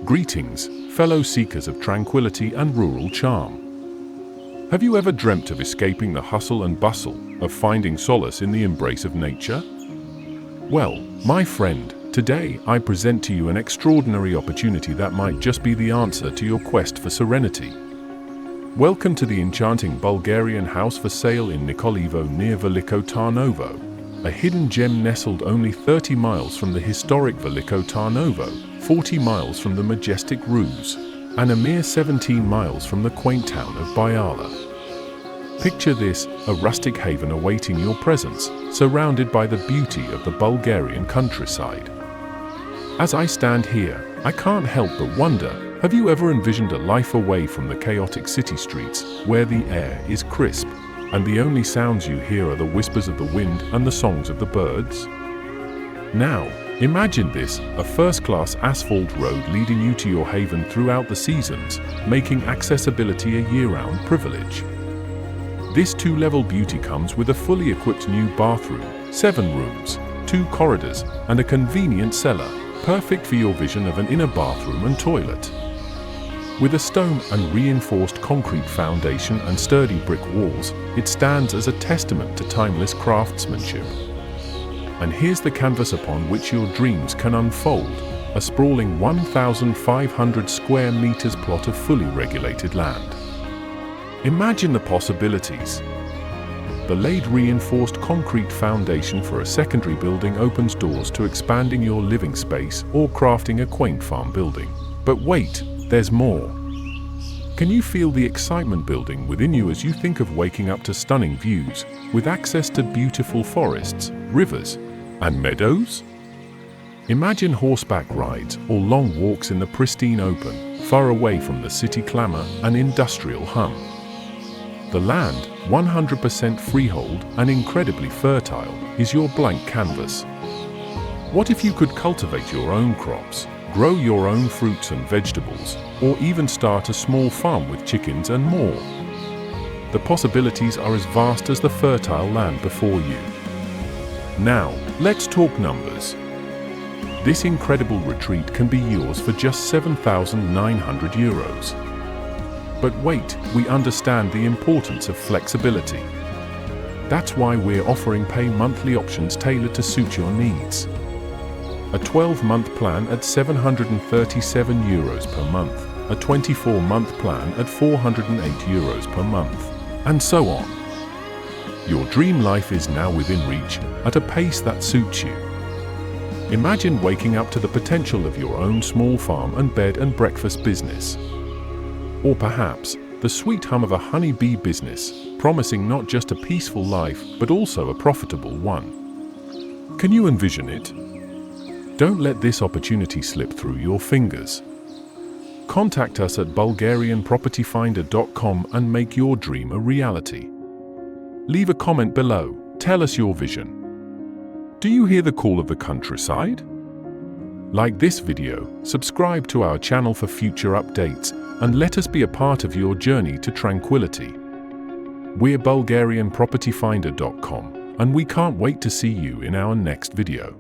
Greetings, fellow seekers of tranquility and rural charm. Have you ever dreamt of escaping the hustle and bustle, of finding solace in the embrace of nature? Well, my friend, today I present to you an extraordinary opportunity that might just be the answer to your quest for serenity. Welcome to the enchanting Bulgarian house for sale in Nikolaevo near Veliko Tarnovo, a hidden gem nestled only 30 miles from the historic Veliko Tarnovo, 40 miles from the majestic Ruse, and a mere 17 miles from the quaint town of Varna. Picture this, a rustic haven awaiting your presence, surrounded by the beauty of the Bulgarian countryside. As I stand here, I can't help but wonder, have you ever envisioned a life away from the chaotic city streets, where the air is crisp, and the only sounds you hear are the whispers of the wind and the songs of the birds? Now, imagine this, a first-class asphalt road leading you to your haven throughout the seasons, making accessibility a year-round privilege. This two-level beauty comes with a fully equipped new bathroom, 7 rooms, 2 corridors, and a convenient cellar, perfect for your vision of an inner bathroom and toilet. With a stone and reinforced concrete foundation and sturdy brick walls, it stands as a testament to timeless craftsmanship. And here's the canvas upon which your dreams can unfold, a sprawling 1,500 square meters plot of fully regulated land. Imagine the possibilities. The laid reinforced concrete foundation for a secondary building opens doors to expanding your living space or crafting a quaint farm building. But wait, there's more. Can you feel the excitement building within you as you think of waking up to stunning views, with access to beautiful forests, rivers, and meadows? Imagine horseback rides or long walks in the pristine open, far away from the city clamor and industrial hum. The land, 100% freehold and incredibly fertile, is your blank canvas. What if you could cultivate your own crops, grow your own fruits and vegetables, or even start a small farm with chickens and more? The possibilities are as vast as the fertile land before you. Now, let's talk numbers. This incredible retreat can be yours for just €7,900. But wait, we understand the importance of flexibility. That's why we're offering pay monthly options tailored to suit your needs. A 12-month plan at €737 per month, a 24-month plan at €408 per month, and so on. Your dream life is now within reach, at a pace that suits you. Imagine waking up to the potential of your own small farm and bed and breakfast business. Or perhaps, the sweet hum of a honeybee business, promising not just a peaceful life, but also a profitable one. Can you envision it? Don't let this opportunity slip through your fingers. Contact us at bulgarianpropertyfinder.com and make your dream a reality. Leave a comment below, tell us your vision. Do you hear the call of the countryside? Like this video, subscribe to our channel for future updates, and let us be a part of your journey to tranquility. We're bulgarianpropertyfinder.com, and we can't wait to see you in our next video.